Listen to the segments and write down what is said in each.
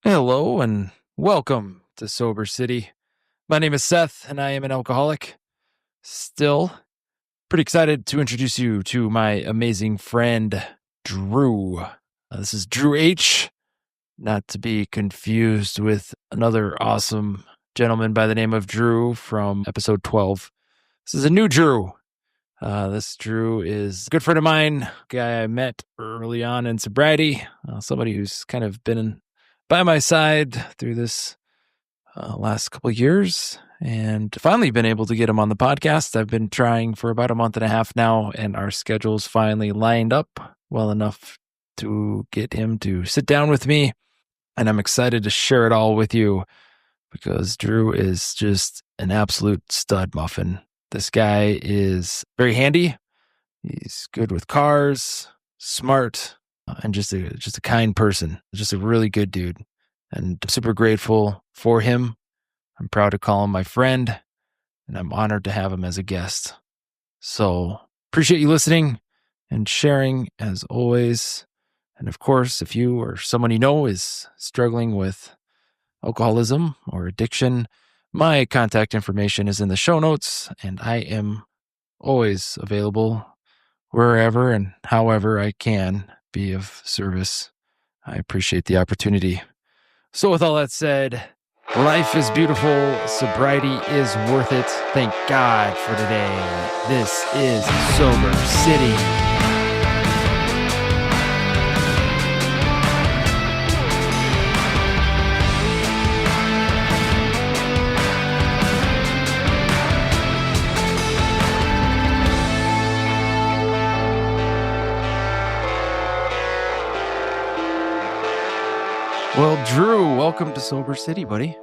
Hello and welcome to Sober City. My name is Seth and I am an alcoholic. Still pretty excited to introduce you to my amazing friend, Drew. This is Drew H., not to be confused with another awesome gentleman by the name of Drew from episode 12. This is a new Drew. This Drew is a good friend of mine, a guy I met early on in sobriety, somebody who's kind of been by my side through this last couple of years, and finally been able to get him on the podcast. I've been trying for about a month and a half now, and our schedules finally lined up well enough to get him to sit down with me, and I'm excited to share it all with you because Drew is just an absolute stud muffin. This guy is very handy. He's good with cars, smart, and just a kind person. Just a really good dude. And I'm super grateful for him. I'm proud to call him my friend, and I'm honored to have him as a guest. So appreciate you listening and sharing as always. And of course, if you or someone you know is struggling with alcoholism or addiction, my contact information is in the show notes, and I am always available wherever and however I can be of service. I appreciate the opportunity. So with all that said, life is beautiful. Sobriety is worth it. Thank God for today. This is Sober City. Well, Drew, welcome to Sober City, buddy.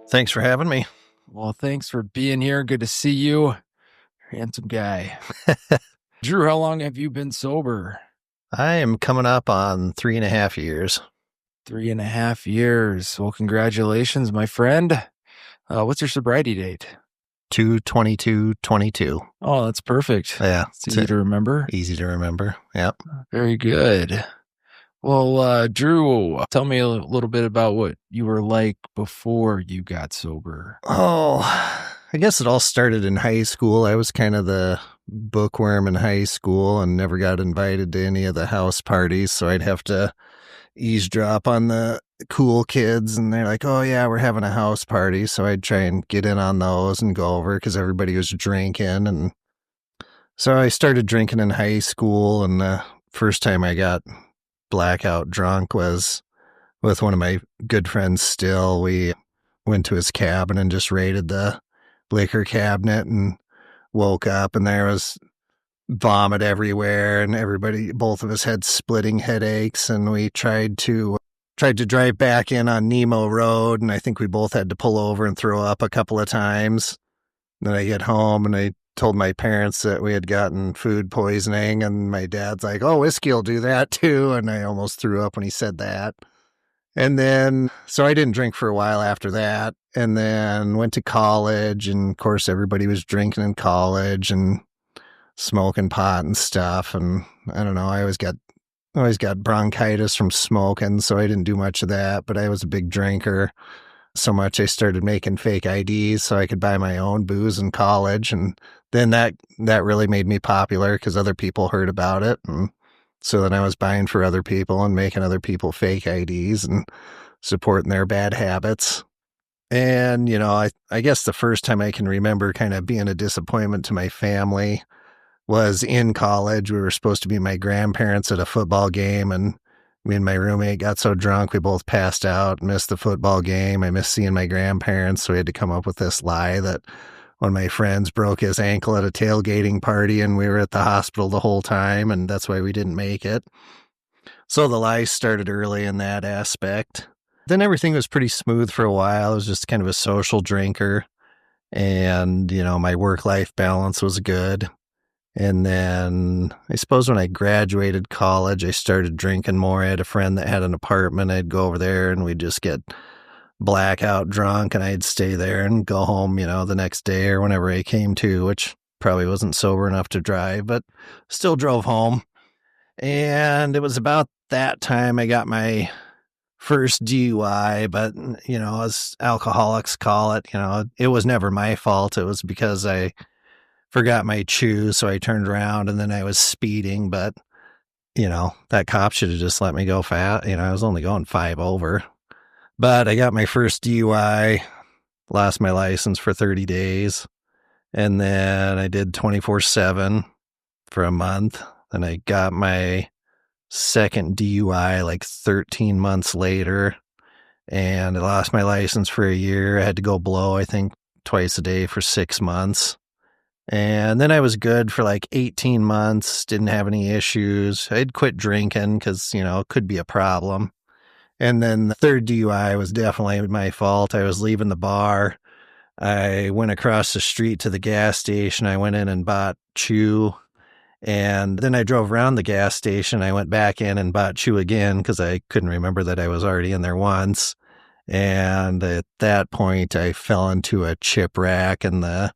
Thanks for having me. Well, thanks for being here. Good to see you. Handsome guy. Drew, how long have you been sober? I am coming up on 3.5 years. 3.5 years. Well, congratulations, my friend. What's your sobriety date? 2/22/22. Oh, that's perfect. Yeah. It's easy to remember. Easy to remember. Yep. Very good. Well, Drew, tell me a little bit about what you were like before you got sober. Oh, I guess it all started in high school. I was kind of the bookworm in high school and never got invited to any of the house parties. So I'd have to eavesdrop on the cool kids. And they're like, oh, yeah, we're having a house party. So I'd try and get in on those and go over because everybody was drinking. And so I started drinking in high school. And the first time I got blackout drunk was with one of my good friends still. We went to his cabin and just raided the liquor cabinet and woke up and there was vomit everywhere and both of us had splitting headaches, and we tried to drive back in on Nemo Road, and I think we both had to pull over and throw up a couple of times. Then I get home and I told my parents that we had gotten food poisoning, and my dad's like, oh, whiskey will do that too. And I almost threw up when he said that. And then, so I didn't drink for a while after that, and then went to college. And of course, everybody was drinking in college and smoking pot and stuff. And I don't know, I always got bronchitis from smoking. So I didn't do much of that, but I was a big drinker. So much I started making fake IDs so I could buy my own booze in college. And then that really made me popular because other people heard about it. And so then I was buying for other people and making other people fake IDs and supporting their bad habits. And, you know, I guess the first time I can remember kind of being a disappointment to my family was in college. We were supposed to be my grandparents at a football game, and me and my roommate got so drunk we both passed out, missed the football game. I missed seeing my grandparents, so we had to come up with this lie that one of my friends broke his ankle at a tailgating party and we were at the hospital the whole time, and that's why we didn't make it. So the lie started early in that aspect. Then everything was pretty smooth for a while. I was just kind of a social drinker, and, you know, my work-life balance was good. And then I suppose when I graduated college, I started drinking more. I had a friend that had an apartment. I'd go over there and we'd just get blackout drunk, and I'd stay there and go home, you know, the next day or whenever I came to, which probably wasn't sober enough to drive, but still drove home. And it was about that time I got my first DUI, but, as alcoholics call it, it was never my fault. It was because I forgot my shoes, so I turned around and then I was speeding, but, that cop should have just let me go fast. I was only going 5 over. But I got my first DUI, lost my license for 30 days, and then I did 24/7 for a month. Then I got my second DUI like 13 months later, and I lost my license for a year. I had to go blow, I think, twice a day for 6 months. And then I was good for like 18 months, didn't have any issues. I'd quit drinking because, it could be a problem. And then the third DUI was definitely my fault. I was leaving the bar. I went across the street to the gas station. I went in and bought chew. And then I drove around the gas station. I went back in and bought chew again because I couldn't remember that I was already in there once. And at that point, I fell into a chip rack and the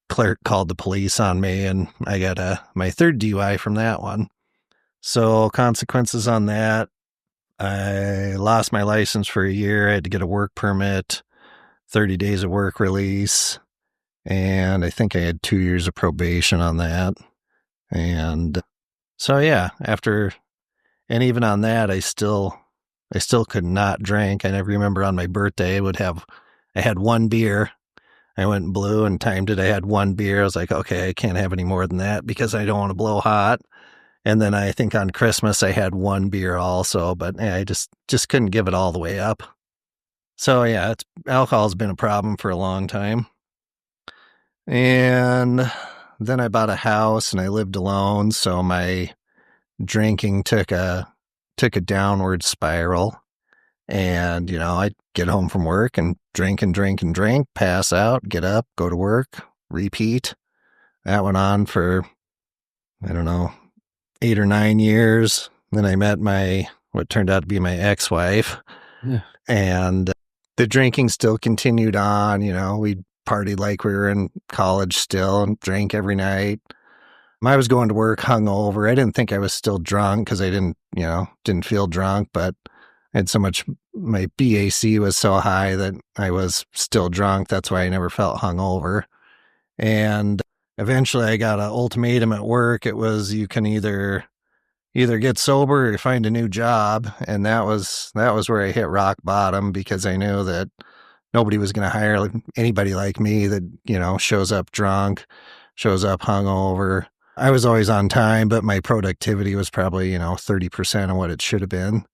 clerk called the police on me, and I got my third DUI from that one. So consequences on that, I lost my license for a year. I had to get a work permit, 30 days of work release, and I think I had 2 years of probation on that. And so, yeah, and even on that, I still could not drink. I never remember on my birthday, I had one beer. I went and blew and timed it. I had one beer. I was like, okay, I can't have any more than that because I don't want to blow hot. And then I think on Christmas I had one beer also, but I just couldn't give it all the way up. So yeah, alcohol's been a problem for a long time. And then I bought a house and I lived alone, so my drinking took a downward spiral. And, I'd get home from work and drink, pass out, get up, go to work, repeat. That went on for, 8 or 9 years. Then I met what turned out to be my ex-wife. Yeah. And the drinking still continued on. We partied like we were in college still and drank every night. I was going to work hungover. I didn't think I was still drunk because I didn't feel drunk, but I had so much, my BAC was so high that I was still drunk. That's why I never felt hungover. And eventually I got an ultimatum at work. It was, you can either get sober or find a new job. And that was where I hit rock bottom because I knew that nobody was going to hire anybody like me that, shows up drunk, shows up hungover. I was always on time, but my productivity was probably, 30% of what it should have been.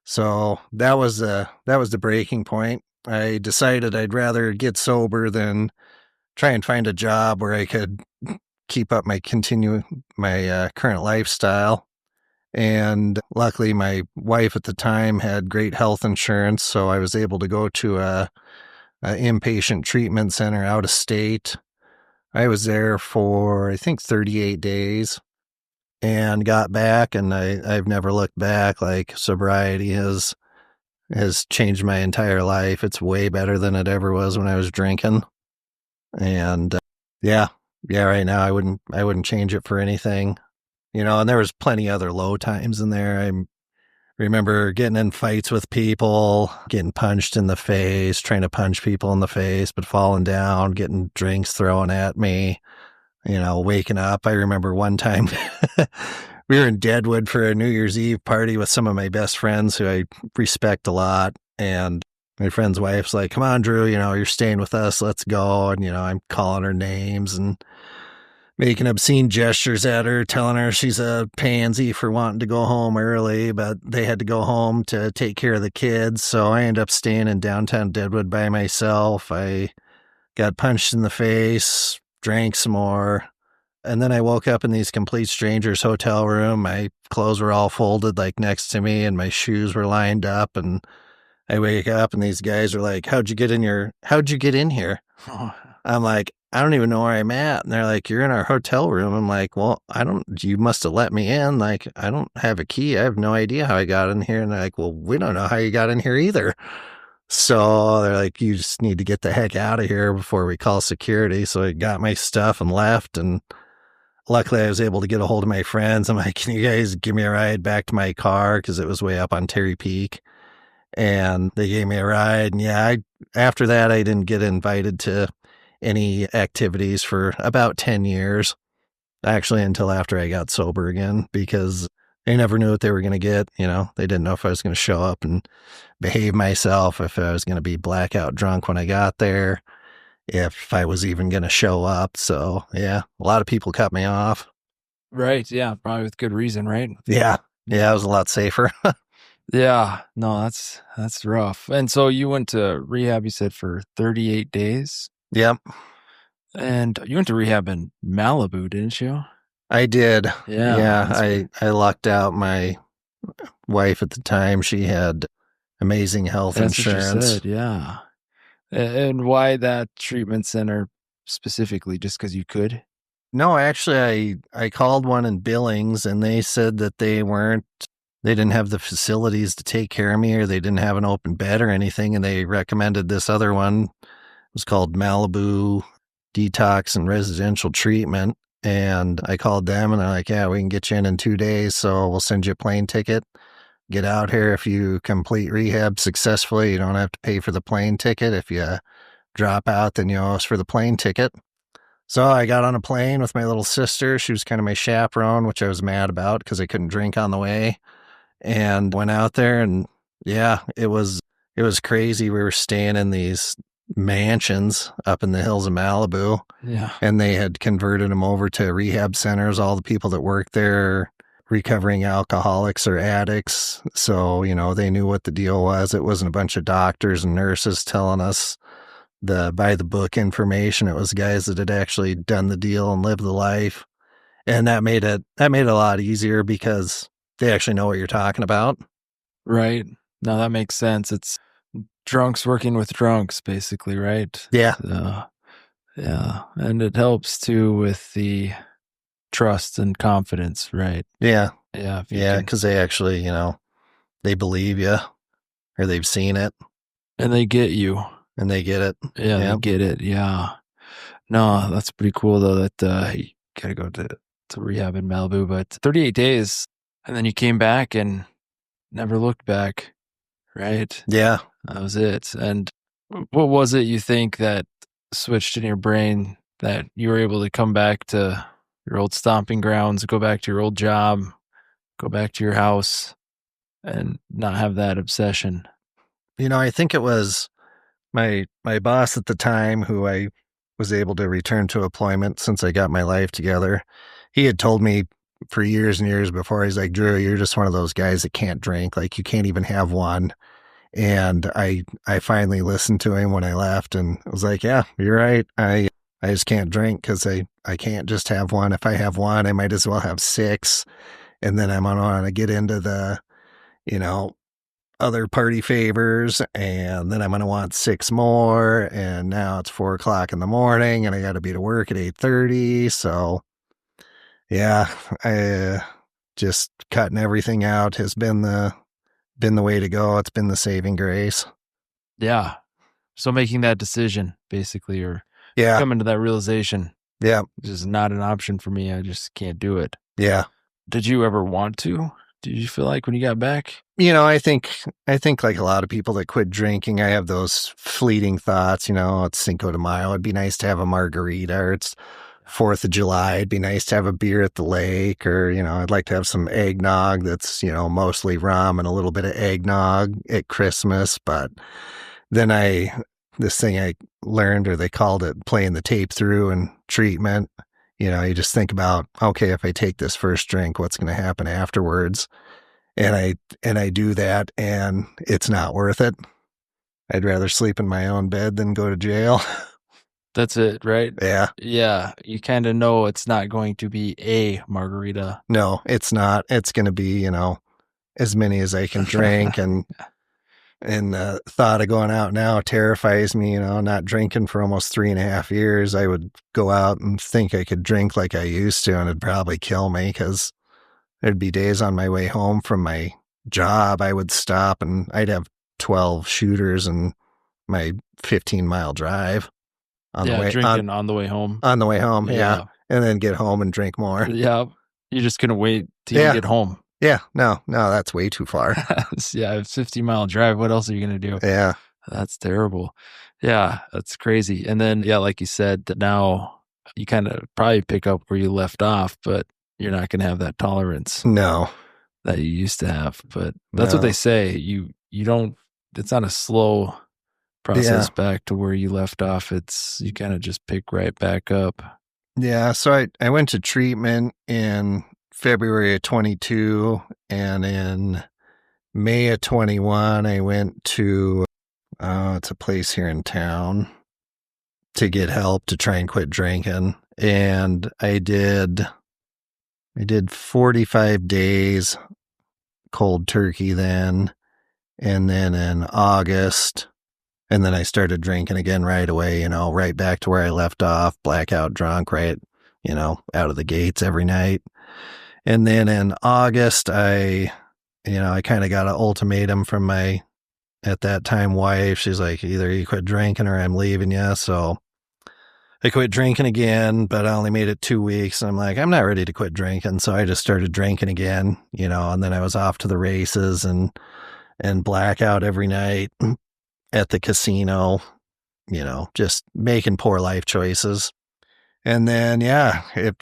So that was the breaking point. I decided I'd rather get sober than try and find a job where I could keep up my current lifestyle. And luckily my wife at the time had great health insurance, so I was able to go to a inpatient treatment center out of state. I was there for, I think, 38 days. And got back, and I've never looked back. Like, sobriety has changed my entire life. It's way better than it ever was when I was drinking. And yeah, right now I wouldn't change it for anything. And there was plenty other low times in there. I remember getting in fights with people, getting punched in the face, trying to punch people in the face, but falling down, getting drinks thrown at me. Waking up. I remember one time we were in Deadwood for a New Year's Eve party with some of my best friends who I respect a lot. And my friend's wife's like, come on, Drew, you're staying with us. Let's go. And, I'm calling her names and making obscene gestures at her, telling her she's a pansy for wanting to go home early, but they had to go home to take care of the kids. So I ended up staying in downtown Deadwood by myself. I got punched in the face, drank some more, and then I woke up in these complete strangers' hotel room. My clothes were all folded like next to me, and my shoes were lined up. And I wake up, and these guys are like, "How'd you get in here?" I'm like, "I don't even know where I'm at." And they're like, "You're in our hotel room." I'm like, "Well, you must have let me in. Like, I don't have a key. I have no idea how I got in here." And they're like, "Well, we don't know how you got in here either." So they're like, "You just need to get the heck out of here before we call security." So I got my stuff and left. And luckily I was able to get a hold of my friends. I'm like, "Can you guys give me a ride back to my car?" Because it was way up on Terry Peak. and they gave me a ride. And yeah, after that, I didn't get invited to any activities for about 10 years, actually, until after I got sober again, because they never knew what they were going to get. They didn't know if I was going to show up and behave myself, if I was going to be blackout drunk when I got there, if I was even going to show up. So yeah, a lot of people cut me off. Right. Yeah. Probably with good reason, right? Yeah. Yeah. It was a lot safer. Yeah. No, that's rough. And so you went to rehab, you said, for 38 days? Yep. And you went to rehab in Malibu, didn't you? I did. Yeah. Yeah. I lucked out. My wife at the time, she had amazing health That's insurance. what you said. Yeah. And why that treatment center specifically? Just because you could? No, actually, I called one in Billings, and they said that they didn't have the facilities to take care of me, or they didn't have an open bed or anything. And they recommended this other one. It was called Malibu Detox and Residential Treatment. And I called them, and they're like, yeah, we can get you in 2 days. So we'll send you a plane ticket. Get out here. If you complete rehab successfully, you don't have to pay for the plane ticket. If you drop out, then you owe us for the plane ticket. So I got on a plane with my little sister. She was kind of my chaperone, which I was mad about because I couldn't drink on the way, and went out there. And yeah, it was crazy. We were staying in these mansions up in the hills of Malibu. Yeah. And they had converted them over to rehab centers. All the people that worked there, recovering alcoholics or addicts. So, they knew what the deal was. It wasn't a bunch of doctors and nurses telling us the by the book information. It was guys that had actually done the deal and lived the life. And that made it a lot easier because they actually know what you're talking about. Right. No, that makes sense. It's drunks working with drunks, basically, right? Yeah. Yeah. And it helps too with the trust and confidence, right? Yeah. Yeah. Yeah. Because they actually, they believe you, or they've seen it. And they get you. And they get it. Yeah, they get it. Yeah. No, that's pretty cool though that you got to go to rehab in Malibu, but 38 days and then you came back and never looked back, right? Yeah. That was it. And what was it you think that switched in your brain that you were able to come back to your old stomping grounds, go back to your old job, go back to your house and not have that obsession? I think it was my boss at the time, who I was able to return to employment since I got my life together. He had told me for years and years before, he's like, Drew, you're just one of those guys that can't drink. Like, you can't even have one. And I finally listened to him when I left, and I was like, yeah, you're right. I just can't drink because I can't just have one. If I have one, I might as well have 6. And then I'm on to get into the, other party favors, and then I'm going to want 6 more. And now it's 4:00 in the morning, and I got to be to work at 8:30. So yeah, I just cutting everything out has been the way to go. It's been the saving grace. Yeah. So making that decision basically, or coming to that realization. Yeah. This is not an option for me. I just can't do it. Yeah. Did you ever want to? Did you feel like when you got back? I think like a lot of people that quit drinking, I have those fleeting thoughts, it's Cinco de Mayo. It'd be nice to have a margarita, or it's 4th of July. It'd be nice to have a beer at the lake, or, I'd like to have some eggnog that's, mostly rum and a little bit of eggnog at Christmas. But then this thing I learned, or they called it playing the tape through in treatment. You just think about, okay, if I take this first drink, what's going to happen afterwards? And I do that, and it's not worth it. I'd rather sleep in my own bed than go to jail. That's it, right? Yeah. Yeah. You kind of know it's not going to be a margarita. No, it's not. It's going to be, as many as I can drink. And the thought of going out now terrifies me, not drinking for almost 3.5 years. I would go out and think I could drink like I used to, and it'd probably kill me, because there'd be days on my way home from my job, I would stop and I'd have 12 shooters in my 15-mile drive drinking on the way home. On the way home, yeah. And then get home and drink more. Yeah. You just couldn't wait till you get home. Yeah, no, that's way too far. Yeah, a 50-mile drive. What else are you going to do? Yeah, That's terrible. Yeah, that's crazy. And then, yeah, like you said, that now you kind of probably pick up where you left off, but you're not going to have that tolerance no, that you used to have. But that's what they no, say. You don't. It's not a slow yeah, process back to where you left off. It's you kind of just pick right back up. yeah. So I went to treatment in February of 22, and in May of 21, I went to it's a place here in town to get help to try and quit drinking, and I did 45 days cold turkey then, and then in August. And then I started drinking again right away, right back to where I left off, blackout drunk, right, out of the gates every night. And then in August, I kind of got an ultimatum from my, at that time, wife. She's like, either you quit drinking or I'm leaving you. So I quit drinking again, but I only made it 2 weeks. And I'm like, I'm not ready to quit drinking. So I just started drinking again, and then I was off to the races and blackout every night at the casino, just making poor life choices. And then, yeah, it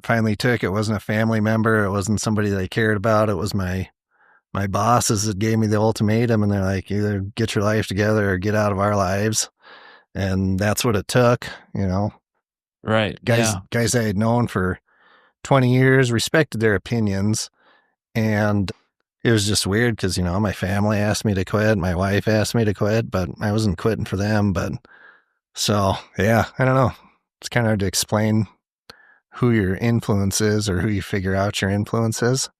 finally took. It wasn't a family member. It wasn't somebody that I cared about. It was my bosses that gave me the ultimatum, and they're like, either get your life together or get out of our lives. And that's what it took, Right. guys, Yeah. guys I had known for 20 years, respected their opinions. And it was just weird because, my family asked me to quit. My wife asked me to quit, but I wasn't quitting for them. But so, yeah, I don't know. It's kind of hard to explain who your influence is or who you figure out your influence is.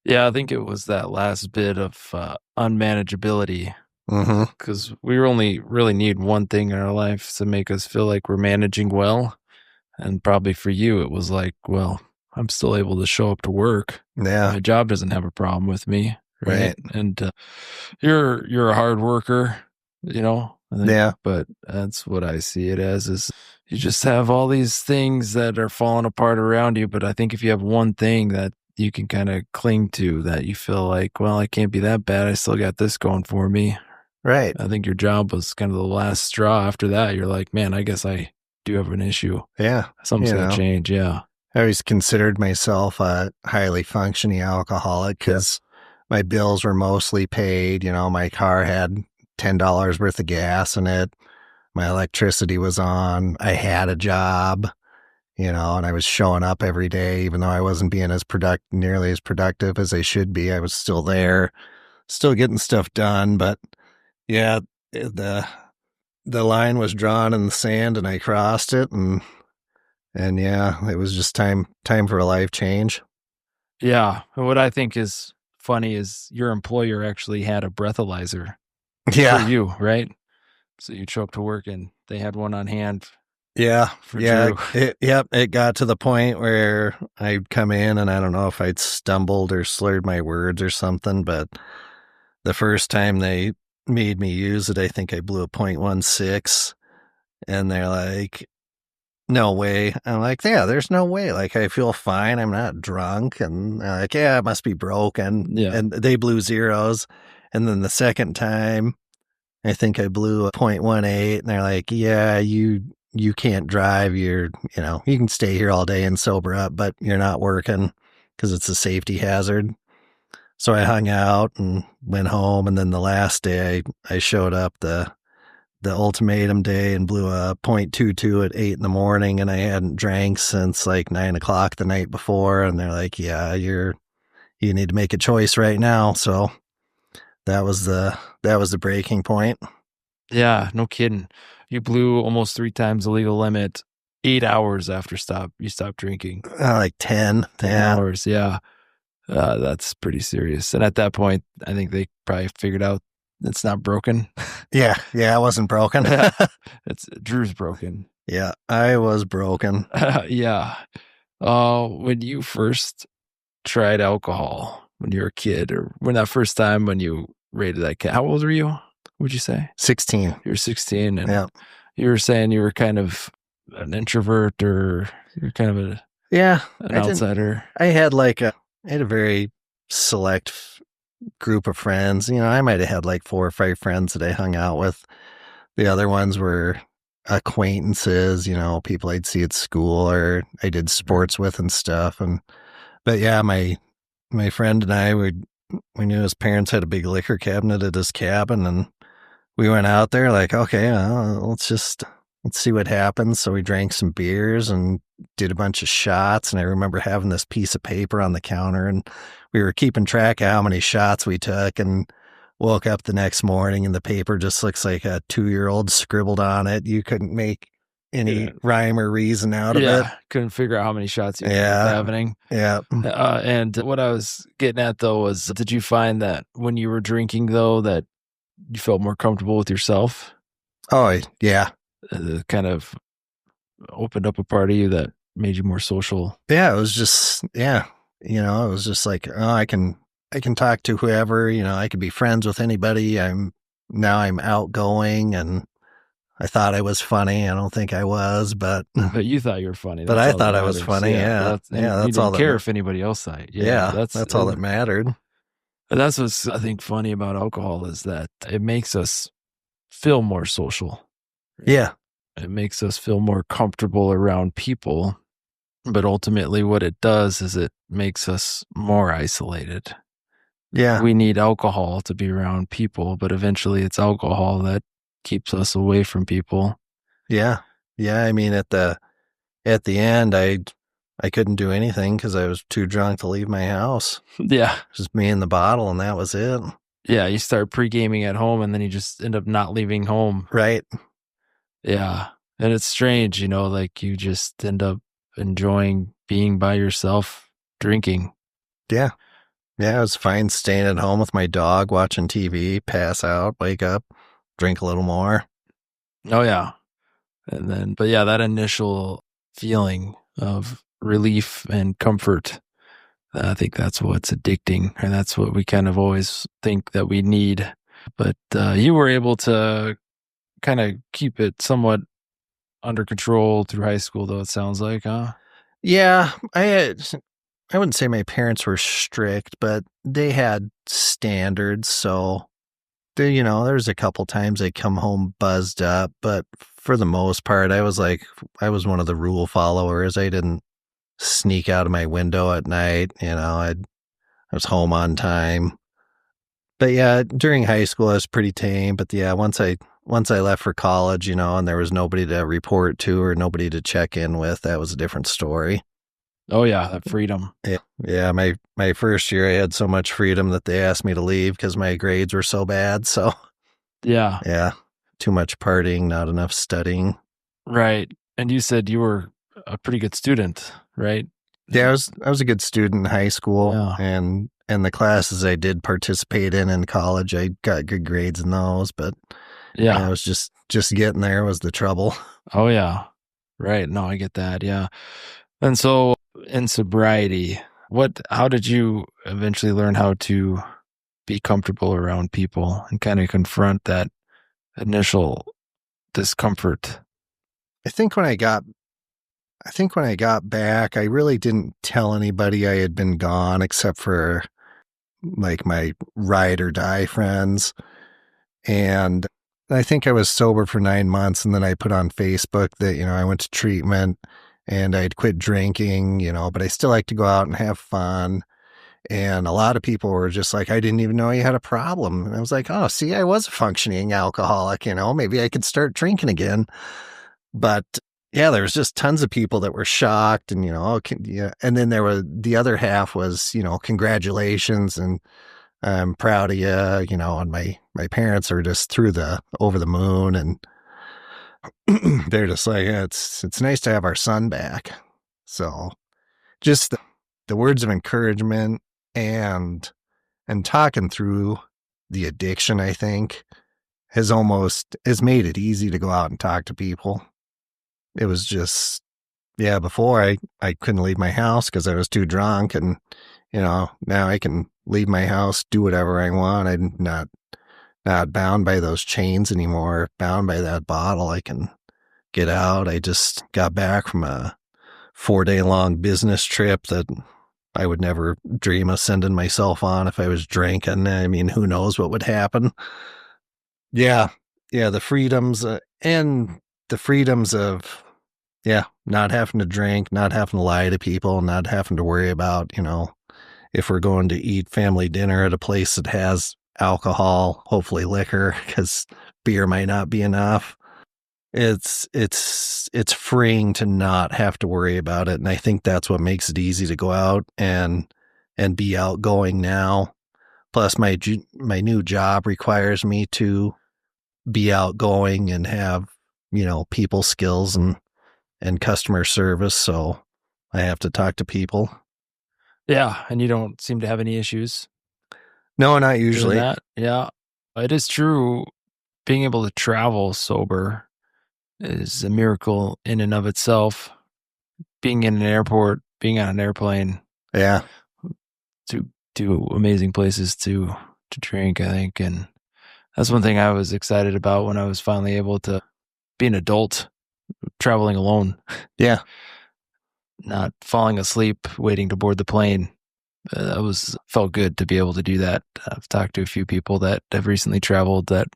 Yeah, I think it was that last bit of unmanageability Mm-hmm. because we only really need one thing in our life to make us feel like we're managing well. And probably for you, it was like, well, I'm still able to show up to work. Yeah. My job doesn't have a problem with me, right? Right. And you're a hard worker, I think, Yeah. but that's what I see it as is you just have all these things that are falling apart around you. But I think if you have one thing that you can kind of cling to that you feel like, well, I can't be that bad. I still got this going for me. Right. I think your job was kind of the last straw. After that, you're like, man, I guess I do have an issue. Yeah. Something's going to change. Yeah. I always considered myself a highly functioning alcoholic because my bills were mostly paid. My car had $10 worth of gas in it. My electricity was on. I had a job, and I was showing up every day, even though I wasn't being nearly as productive as I should be. I was still there, still getting stuff done. But yeah, the line was drawn in the sand, and I crossed it, and yeah, it was just time for a life change. Yeah. And what I think is funny is your employer actually had a breathalyzer for Yeah. you, right? So you'd show up to work and they had one on hand Yeah. for Yeah. Drew. It got to the point where I'd come in and I don't know if I'd stumbled or slurred my words or something, but the first time they made me use it, I think I blew a .16, and they're like, no way. I'm like, yeah, there's no way. Like, I feel fine. I'm not drunk. And they're like, yeah, it must be broken. Yeah. And they blew zeros. And then the second time, I think I blew a .18, and they're like, yeah, you can't drive. You can stay here all day and sober up, but you're not working because it's a safety hazard. So I hung out and went home. And then the last day I showed up the ultimatum day and blew a .22 at 8 a.m, and I hadn't drank since like 9 o'clock the night before. And they're like, yeah, you need to make a choice right now. So that was the breaking point. Yeah. No kidding. You blew almost 3 times the legal limit 8 hours after you stopped drinking. Like 10. 10 hours. Yeah. That's pretty serious. And at that point, I think they probably figured out it's not broken. Yeah. Yeah. I wasn't broken. It's Drew's broken. Yeah. I was broken. Yeah. When you first tried alcohol when you were a kid, or when that first time when you rated that kid, how old were you? Would you say 16? you were 16, and Yeah. you were saying you were kind of an introvert, or you're kind of an Yeah. outsider. I had a very select group of friends. I might have had like 4 or 5 friends that I hung out with. The other ones were acquaintances, people I'd see at school or I did sports with and stuff. But yeah, my friend and I we knew his parents had a big liquor cabinet at his cabin, and we went out there like, okay, let's see what happens. So we drank some beers and did a bunch of shots. And I remember having this piece of paper on the counter, and we were keeping track of how many shots we took, and woke up the next morning and the paper just looks like a 2-year-old scribbled on it. You couldn't make any rhyme or reason out of it. Couldn't figure out how many shots you were having. Yeah. And what I was getting at though was, did you find that when you were drinking though, that you felt more comfortable with yourself? Oh, yeah. Kind of opened up a part of you that made you more social. Yeah, it was just, it was just like, oh, I can talk to whoever, I could be friends with anybody. I'm outgoing, and I thought I was funny. I don't think I was, but you thought you were funny. But I thought I was funny. Yeah. That's all. Care if anybody else thought. That's all that mattered. And that's what's, I think, funny about alcohol is that it makes us feel more social. Yeah. It makes us feel more comfortable around people. But ultimately what it does is it makes us more isolated. Yeah. We need alcohol to be around people, but eventually it's alcohol that keeps us away from people. Yeah. Yeah. I mean, at the end, I couldn't do anything because I was too drunk to leave my house. Yeah. Just me and the bottle, and that was it. Yeah. You start pre-gaming at home, and then you just end up not leaving home. Right. Yeah. And it's strange, like you just end up enjoying being by yourself, drinking. Yeah. Yeah, it was fine staying at home with my dog, watching TV, pass out, wake up, drink a little more. Oh, yeah. And then, but yeah, that initial feeling of relief and comfort, I think that's what's addicting, and that's what we kind of always think that we need. But you were able to kind of keep it somewhat under control through high school, though, it sounds like, huh? Yeah, I wouldn't say my parents were strict, but they had standards. So, there was a couple times I come home buzzed up, but for the most part, I was one of the rule followers. I didn't sneak out of my window at night. I was home on time. But yeah, during high school, I was pretty tame. But yeah, once I left for college, and there was nobody to report to or nobody to check in with, that was a different story. Oh yeah, that freedom. Yeah. My first year, I had so much freedom that they asked me to leave because my grades were so bad. So yeah, too much partying, not enough studying. Right. And you said you were a pretty good student, right? Yeah, I was a good student in high school, and the classes I did participate in college, I got good grades in those. But I was just getting there was the trouble. Oh yeah, right. No, I get that. Yeah. And so in sobriety, how did you eventually learn how to be comfortable around people and kind of confront that initial discomfort? I think when I got back, I really didn't tell anybody I had been gone except for like my ride or die friends. And I think I was sober for 9 months, and then I put on Facebook that, I went to treatment and I'd quit drinking, but I still like to go out and have fun. And a lot of people were just like, I didn't even know you had a problem. And I was like, oh, see, I was a functioning alcoholic, maybe I could start drinking again. But yeah, there was just tons of people that were shocked and, and then the other half was, congratulations and I'm proud of you, and my parents are just over the moon, and they're just like, yeah, it's nice to have our son back. So just the words of encouragement and talking through the addiction, I think, has made it easy to go out and talk to people. It was just, before I couldn't leave my house because I was too drunk, and, now I can leave my house, do whatever I want. I'm not bound by those chains anymore, bound by that bottle. I can get out. I just got back from a 4-day long business trip that I would never dream of sending myself on if I was drinking. I mean, who knows what would happen? Yeah. Yeah. The freedoms and the freedoms of, yeah, not having to drink, not having to lie to people, not having to worry about, if we're going to eat family dinner at a place that has alcohol, hopefully liquor, because beer might not be enough. It's freeing to not have to worry about it, and I think that's what makes it easy to go out and be outgoing now. Plus, my new job requires me to be outgoing and have people skills and customer service, so I have to talk to people. Yeah, and you don't seem to have any issues No, not doing usually. that. Yeah, it is true. Being able to travel sober is a miracle in and of itself. Being in an airport, being on an airplane, Yeah. to amazing places to drink, I think. And that's one thing I was excited about when I was finally able to be an adult traveling alone, Yeah. not falling asleep waiting to board the plane. Felt good to be able to do that. I've talked to a few people that have recently traveled that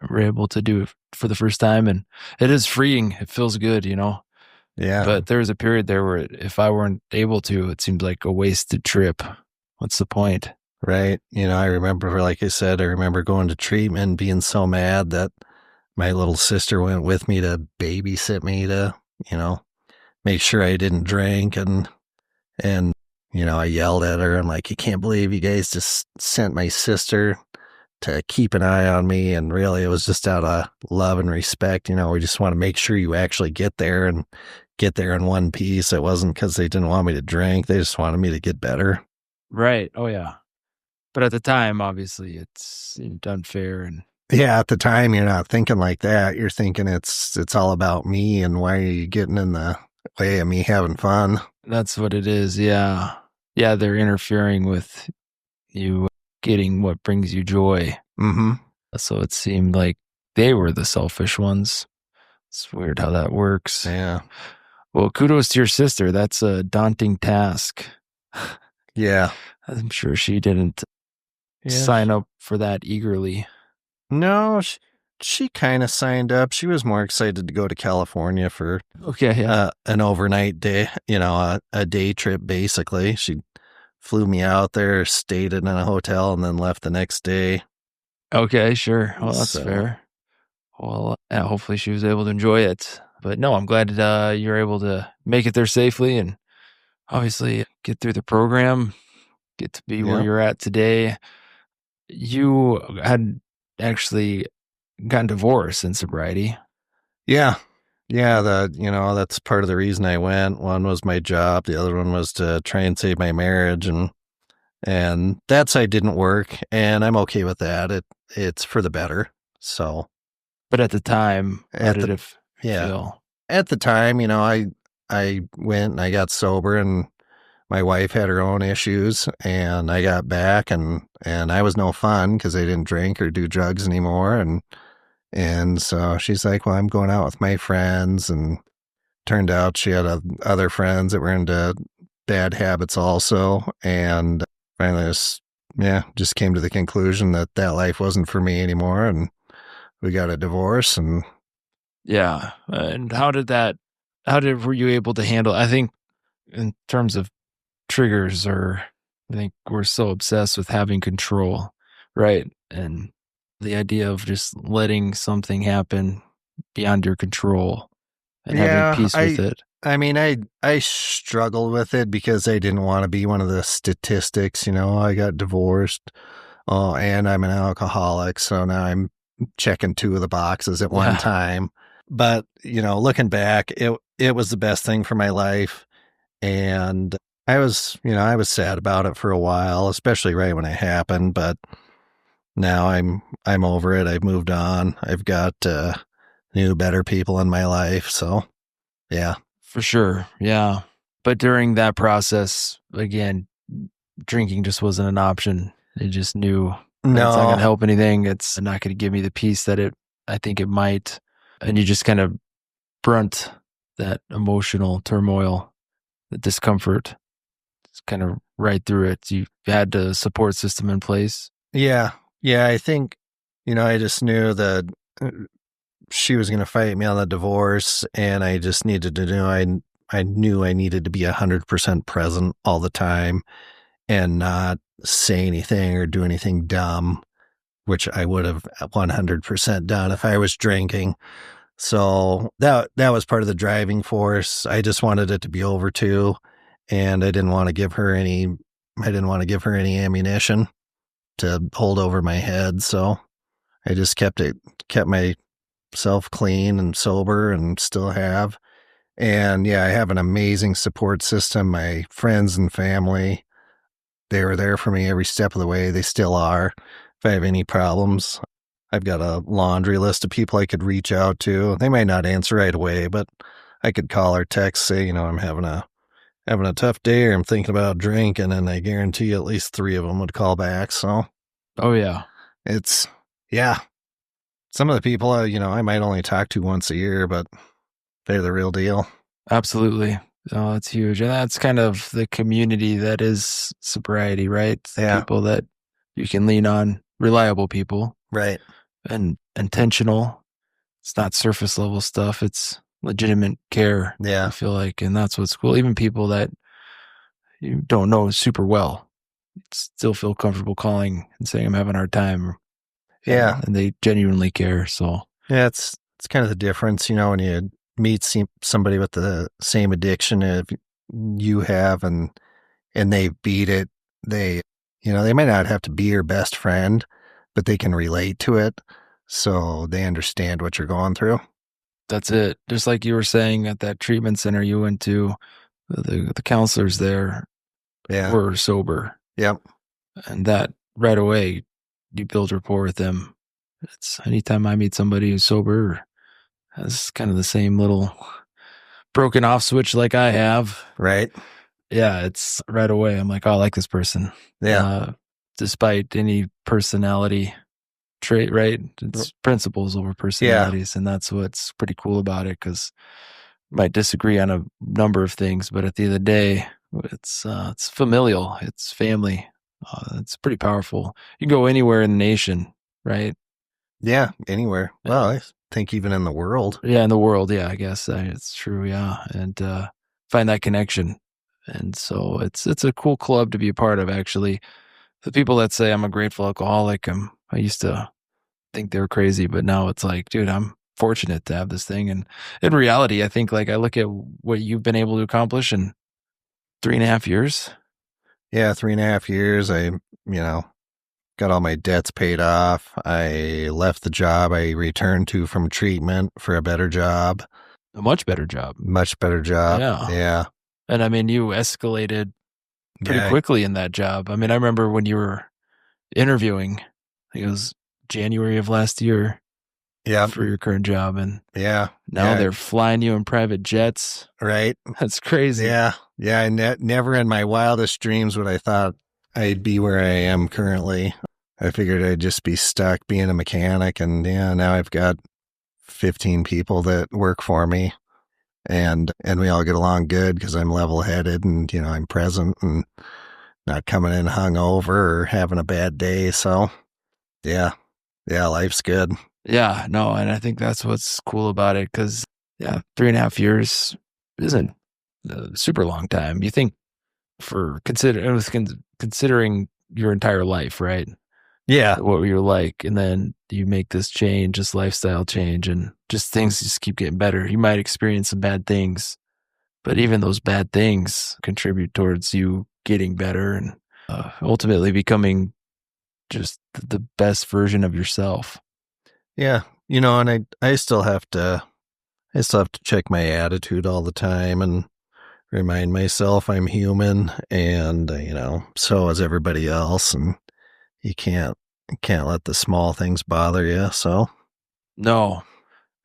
were able to do it for the first time, and it is freeing. It feels good, Yeah. But there was a period there where if I weren't able to, it seemed like a wasted trip. What's the point? Right. I remember, like I said, I remember going to treatment and being so mad that my little sister went with me to babysit me to, make sure I didn't drink. And, I yelled at her. I'm like, you can't believe you guys just sent my sister to keep an eye on me. And really, it was just out of love and respect. We just want to make sure you actually get there and get there in one piece. It wasn't because they didn't want me to drink. They just wanted me to get better. Right. Oh, yeah. But at the time, obviously, it's unfair. And yeah, at the time, you're not thinking like that. You're thinking it's all about me, and why are you getting in the way of me having fun? that's what it is. Yeah. Yeah, they're interfering with you getting what brings you joy. Mm-hmm. So it seemed like they were the selfish ones. It's weird how that works. Yeah. Well, kudos to your sister. That's a daunting task. Yeah. I'm sure she didn't sign up for that eagerly. No, she kind of signed up. She was more excited to go to California for an overnight day, a day trip, basically. She flew me out there, stayed in a hotel, and then left the next day. Okay, sure. Well, that's fair. Well, yeah, hopefully she was able to enjoy it. But no, I'm glad you're able to make it there safely and obviously get through the program, get to be where you're at today. You had actually gotten divorced in sobriety. Yeah. Yeah, that's part of the reason I went. One was my job, the other one was to try and save my marriage, and that side didn't work, and I'm okay with that. It's for the better. So, but at the time, how did it feel? At the time, I went and I got sober, and my wife had her own issues, and I got back, and I was no fun because I didn't drink or do drugs anymore, and so she's like, well, I'm going out with my friends, and turned out she had other friends that were into bad habits also, and finally just came to the conclusion that life wasn't for me anymore, and we got a divorce. And yeah. And were you able to handle, I think in terms of triggers, or I think we're so obsessed with having control, right? And the idea of just letting something happen beyond your control and having peace with it. I mean, I struggled with it because I didn't want to be one of the statistics, I got divorced. Oh, and I'm an alcoholic. So now I'm checking 2 of the boxes at one time. But, looking back, it was the best thing for my life. And I was sad about it for a while, especially right when it happened. But now I'm over it. I've moved on. I've got new, better people in my life. So, yeah. For sure. Yeah. But during that process, again, drinking just wasn't an option. It just knew it's not going to help anything. It's not going to give me the peace that I think it might. And you just kind of brunt that emotional turmoil, the discomfort. Just kind of right through it? You had the support system in place? Yeah. Yeah. I think, I just knew that she was going to fight me on the divorce, and I just needed to know, I knew I needed to be 100% present all the time and not say anything or do anything dumb, which I would have 100% done if I was drinking. So that was part of the driving force. I just wanted it to be over too, and I didn't want to give her any ammunition to hold over my head. So I just kept myself clean and sober, and still have. And yeah, I have an amazing support system. My friends and family, they were there for me every step of the way. They still are. If I have any problems, I've got a laundry list of people I could reach out to. They might not answer right away, but I could call or text, say, I'm having a tough day, or I'm thinking about drinking, and I guarantee at least 3 of them would call back. So, Oh, yeah. it's, yeah. Some of the people, I might only talk to once a year, but they're the real deal. Absolutely. Oh, that's huge. And that's kind of the community that is sobriety, right? Yeah. People that you can lean on, reliable people. Right. And intentional. It's not surface level stuff. It's legitimate care. Yeah. I feel like, and that's what's cool. Even people that you don't know super well still feel comfortable calling and saying, I'm having a hard time. Yeah. And they genuinely care. So yeah, it's kind of the difference, when you meet somebody with the same addiction as you have, and they beat it. They might not have to be your best friend, but they can relate to it. So they understand what you're going through. that's it. Just like you were saying at that treatment center you went to, the counselors there were sober. Yep. And that right away, you build rapport with them. It's anytime I meet somebody who's sober, has kind of the same little broken off switch like I have. Right. Yeah, it's right away. I'm like, oh, I like this person. Yeah. Despite any personality trait, right? It's principles over personalities. And that's what's pretty cool about it, because you might disagree on a number of things, but at the end of the day, it's familial. It's family. It's pretty powerful. You can go anywhere in the nation, right? Yeah, anywhere. Well, I think even in the world. Yeah, in the world. Yeah, I guess it's true. Yeah, and find that connection. And so it's a cool club to be a part of. Actually, the people that say I'm a grateful alcoholic, I used to think they were crazy, but now it's like, dude, I'm fortunate to have this thing. And in reality, I think, like, I look at what you've been able to accomplish in 3.5 years. Yeah, 3.5 years. I, got all my debts paid off. I left the job I returned to from treatment for a better job. A much better job. Much better job. Yeah. And I mean, you escalated pretty quickly in that job. I mean, I remember when you were interviewing, I think it was January of last year. Yeah. For your current job. And now they're flying you in private jets. Right. That's crazy. Yeah. Yeah. I never in my wildest dreams would I thought I'd be where I am currently. I figured I'd just be stuck being a mechanic, and now I've got 15 people that work for me, and we all get along good because I'm level-headed, and I'm present and not coming in hungover or having a bad day. So yeah, life's good. Yeah, no, and I think that's what's cool about it, because 3.5 years isn't a super long time. You think for considering your entire life, right? Yeah. What you're like, and then you make this change, this lifestyle change, and just things just keep getting better. You might experience some bad things, but even those bad things contribute towards you getting better and ultimately becoming just the best version of yourself. Yeah. And I still have to check my attitude all the time and remind myself I'm human, and, so is everybody else. And you can't let the small things bother you. So no.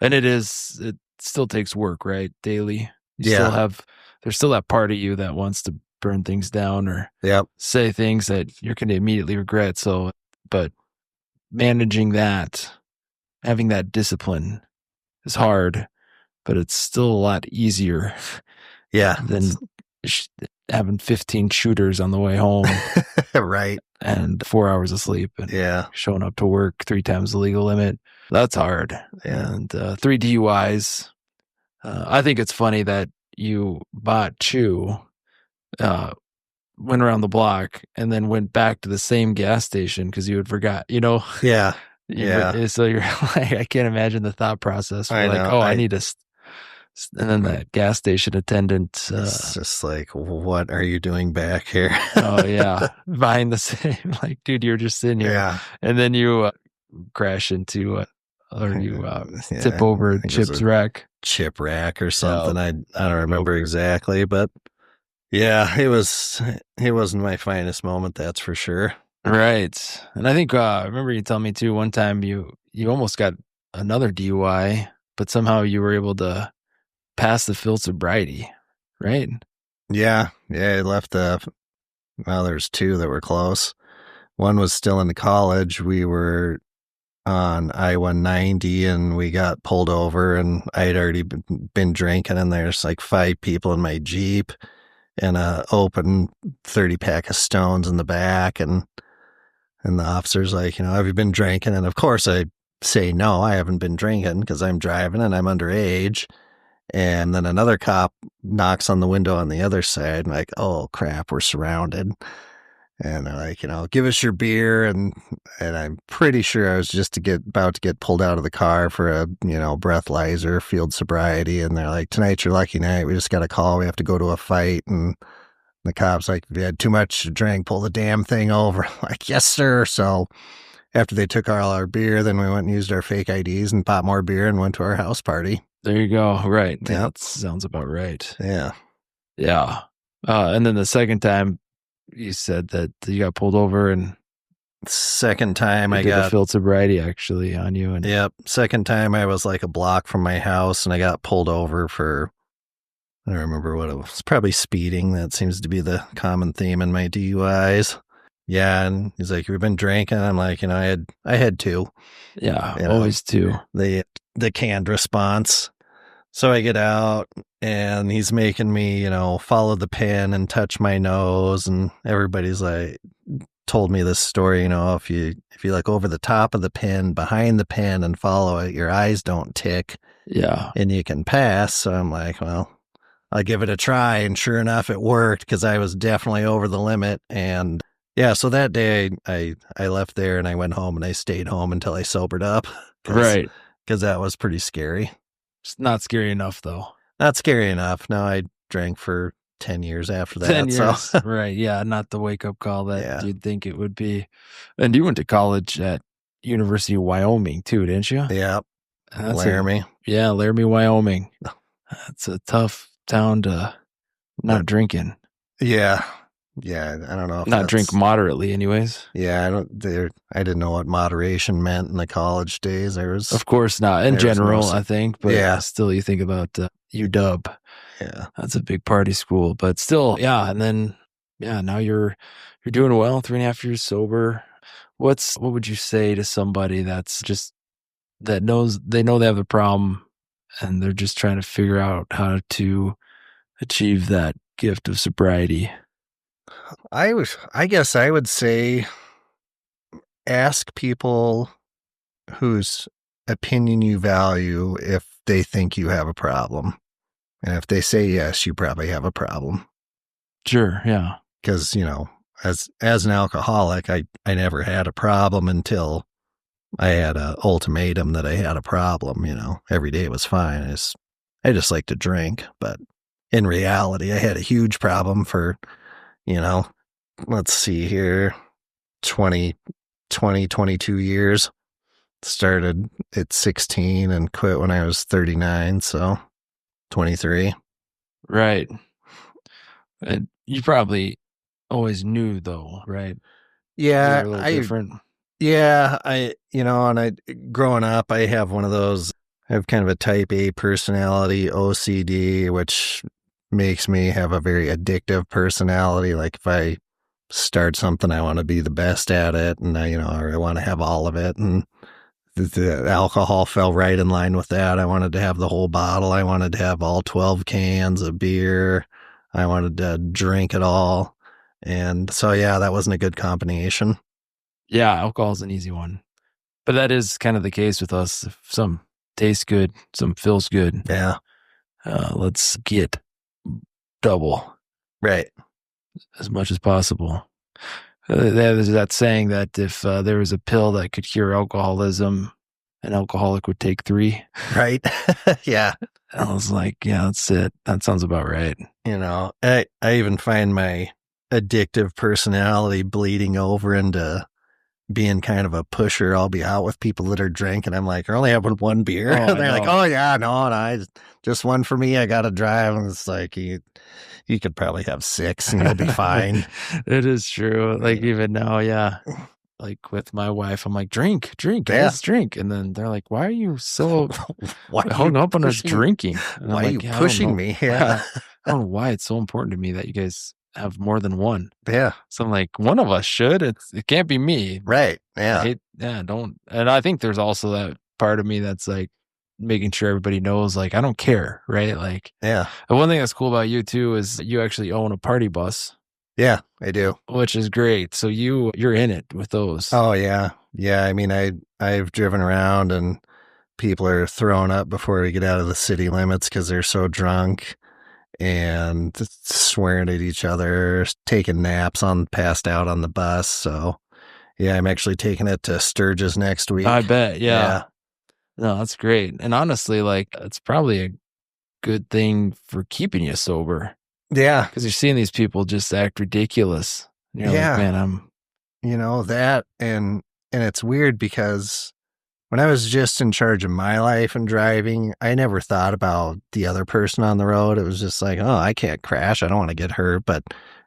And it still takes work, right? Daily. There's still that part of you that wants to burn things down or say things that you're going to immediately regret. So, but managing that, having that discipline is hard, but it's still a lot easier. Yeah. Than having 15 shooters on the way home Right. and 4 hours of sleep and showing up to work 3 times the legal limit. That's hard. Yeah. And 3 DUIs. I think it's funny that you bought chew, went around the block, and then went back to the same gas station because you had forgot, Yeah. So you're like, I can't imagine the thought process. I Like, know. I need to, and then that gas station attendant. It's just like, what are you doing back here? Oh yeah, behind the same. Like, dude, you're just sitting here, Yeah. and then you crash into, or you tip over Chip's wreck. Chip rack or something. I don't remember exactly, but yeah, it wasn't my finest moment, that's for sure. Right. And I think I remember you telling me too one time you almost got another DUI, but somehow you were able to pass the field sobriety, right? Yeah, I left there's 2 that were close. One was still in college. We were on I-190 and we got pulled over, and I had already been drinking, and there's like 5 people in my Jeep and a open 30-pack of stones in the back, and the officer's like, have you been drinking? And of course I say, no, I haven't been drinking because I'm driving and I'm underage. And then another cop knocks on the window on the other side, and like, oh crap, we're surrounded. And they're like, give us your beer. And I'm pretty sure I was just about to get pulled out of the car for a, breathalyzer, field sobriety. And they're like, tonight's your lucky night. We just got a call. We have to go to a fight. And the cop's like, if you had too much to drink, pull the damn thing over. Like, yes, sir. So after they took all our beer, then we went and used our fake IDs and popped more beer and went to our house party. There you go. Right. Yeah. That sounds about right. Yeah. Yeah. And then the second time you said that you got pulled over, and second time I got a field sobriety actually on you. And yep. Second time I was like a block from my house, and I got pulled over for, I don't remember what it was, probably speeding. That seems to be the common theme in my DUIs. Yeah. And he's like, you've been drinking? I'm like, I had 2. Yeah. Always 2. The canned response. So I get out, and he's making me, follow the pen and touch my nose, and everybody's like, told me this story, if you look over the top of the pen, behind the pen, and follow it, your eyes don't tick. Yeah. And you can pass. So I'm like, well, I'll give it a try. And sure enough, it worked, because I was definitely over the limit. And yeah, so that day I left there and I went home, and I stayed home until I sobered up. Right. Because that was pretty scary. It's not scary enough, though. Not scary enough. No, I drank for 10 years after that. 10 years. So. Right. Yeah. Not the wake-up call that you'd think it would be. And you went to college at University of Wyoming, too, didn't you? Yeah. Laramie. Laramie, Wyoming. That's a tough town to not drinking. Yeah. Yeah, I don't know. Not drink moderately, anyways. Yeah, I didn't know what moderation meant in the college days. Of course not. In general, I think, but still, you think about UW. Yeah, that's a big party school. But still, and then now you're doing well. 3.5 years sober. What would you say to somebody that's just they know they have a problem, and they're just trying to figure out how to achieve that gift of sobriety? I guess I would say, ask people whose opinion you value if they think you have a problem. And if they say yes, you probably have a problem. Sure, yeah. Because, as an alcoholic, I never had a problem until I had an ultimatum that I had a problem. Every day was fine. I just like to drink. But in reality, I had a huge problem for, let's see here, 22 years. Started at 16 and quit when I was 39, so 23. Right. And you probably always knew, though, right? Yeah, different. Yeah, growing up, I have one of those. I have kind of a type A personality, OCD, which makes me have a very addictive personality. Like if I start something, I want to be the best at it, and I want to have all of it. And the alcohol fell right in line with that. I wanted to have the whole bottle. I wanted to have all 12 cans of beer. I wanted to drink it all. And so, yeah, that wasn't a good combination. Yeah, alcohol is an easy one. But that is kind of the case with us. If some tastes good, some feels good. Yeah. Let's get double Right. as much as possible. There's that saying that if there was a pill that could cure alcoholism, an alcoholic would take 3. Right. Yeah. I was like, yeah, that's it. That sounds about right. I even find my addictive personality bleeding over into being kind of a pusher. I'll be out with people that are drinking. I'm like, I only having one beer. Oh, They're like, oh yeah, no, just one for me. I got to drive. And it's like, you could probably have 6 and you'll be fine. It is true. Like even now, yeah. Like with my wife, I'm like, drink, let's drink. And then they're like, why are you so hung up on us drinking? And why I'm are like, you pushing me? Yeah. I don't know why it's so important to me that you guys have more than one. Yeah. So I'm like, one of us should. It can't be me. Right. Yeah. Don't. And I think there's also that part of me that's like making sure everybody knows, like, I don't care, right? Like, yeah. And one thing that's cool about you too is you actually own a party bus. Yeah, I do. Which is great. So you're in it with those. Oh yeah. Yeah. I mean, I've driven around and people are throwing up before we get out of the city limits because they're so drunk and swearing at each other, taking naps passed out on the bus. So yeah, I'm actually taking it to Sturgis next week. I bet. Yeah. No, that's great. And honestly, like, it's probably a good thing for keeping you sober. Yeah. Because you're seeing these people just act ridiculous. And you're like, man, that. And it's weird because when I was just in charge of my life and driving, I never thought about the other person on the road. It was just like, oh, I can't crash. I don't want to get hurt. But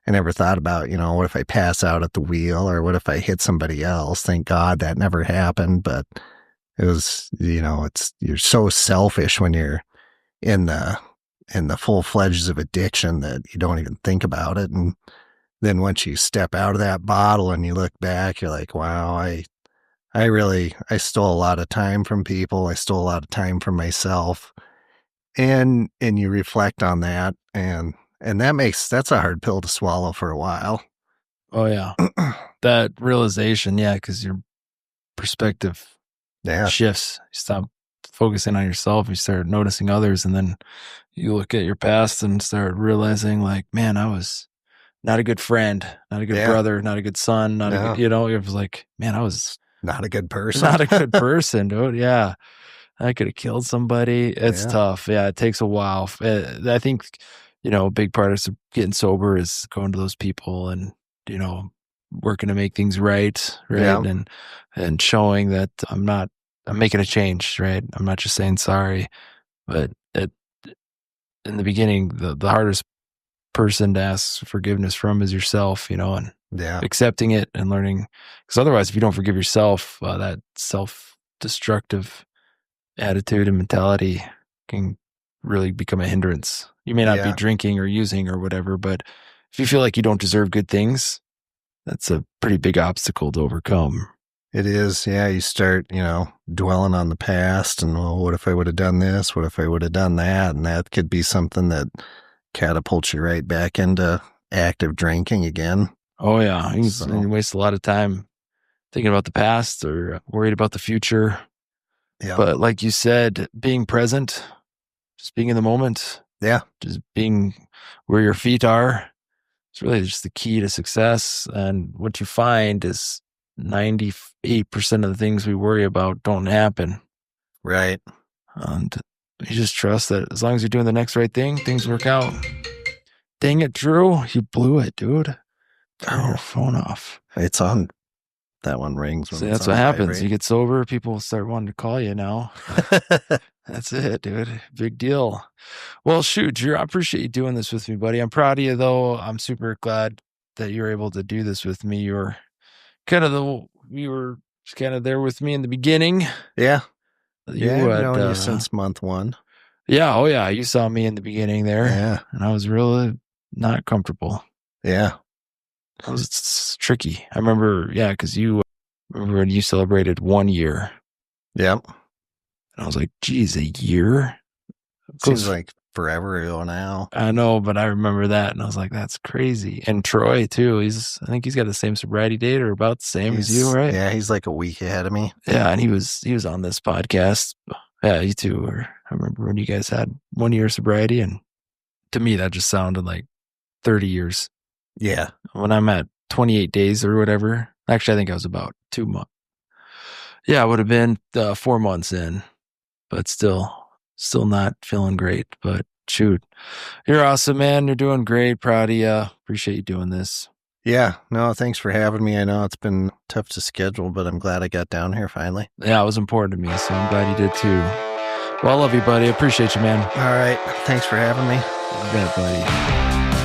I never thought about, what if I pass out at the wheel or what if I hit somebody else? Thank God that never happened. But it was, you're so selfish when you're in the full fledged of addiction that you don't even think about it. And then once you step out of that bottle and you look back, you're like, wow, I stole a lot of time from people. I stole a lot of time from myself. And you reflect on that and that's a hard pill to swallow for a while. Oh yeah. That realization. Yeah. Cause your perspective shifts. You stop focusing on yourself. You start noticing others. And then you look at your past and start realizing like, man, I was not a good friend, not a good brother, not a good son, not a good, it was like, man, I was not a good person. Not a good person, dude. Yeah. I could have killed somebody. It's tough. Yeah. It takes a while. I think, a big part of getting sober is going to those people and, working to make things right. Right. Yeah. And showing that I'm making a change, right? I'm not just saying sorry, but in the beginning, the hardest person to ask forgiveness from is yourself, and accepting it and learning. Because otherwise, if you don't forgive yourself, that self-destructive attitude and mentality can really become a hindrance. You may not be drinking or using or whatever, but if you feel like you don't deserve good things, that's a pretty big obstacle to overcome. It is. Yeah. You start, dwelling on the past and, well, what if I would have done this? What if I would have done that? And that could be something that catapults you right back into active drinking again. Oh yeah. You waste a lot of time thinking about the past or worried about the future. Yeah. But like you said, being present, just being in the moment. Yeah. Just being where your feet are. It's really just the key to success. And what you find is 98% of the things we worry about don't happen. Right. And you just trust that as long as you're doing the next right thing, things work out. Dang it, Drew. You blew it, dude. Turn your phone off. It's on. That one rings. See, that's what happens. You get sober, people start wanting to call you now. That's it, dude. Big deal. Well, shoot, Drew, I appreciate you doing this with me, buddy. I'm proud of you, though. I'm super glad that you're able to do this with me. You were kind of there with me in the beginning. Yeah. I've known you since month 1. Yeah. Oh, yeah. You saw me in the beginning there. Yeah. And I was really not comfortable. Yeah. It was tricky. I remember, because you remember when you celebrated 1 year. Yep. And I was like, geez, a year? Seems like forever ago now. I know, but I remember that, and I was like, "That's crazy." And Troy too. I think he's got the same sobriety date or about the same as you, right? Yeah, he's like a week ahead of me. Yeah, and he was on this podcast. Yeah, you two were. I remember when you guys had 1 year sobriety, and to me that just sounded like 30 years. Yeah. When I'm at 28 days or whatever. Actually, I think I was about 2 months. Yeah, it would have been 4 months in, but still not feeling great. But shoot, you're awesome, man. You're doing great. Proud of you. Appreciate you doing this. Yeah. No, thanks for having me. I know it's been tough to schedule, but I'm glad I got down here finally. Yeah, it was important to me, so I'm glad you did too. Well, I love you, buddy. I appreciate you, man. All right. Thanks for having me. You bet, buddy.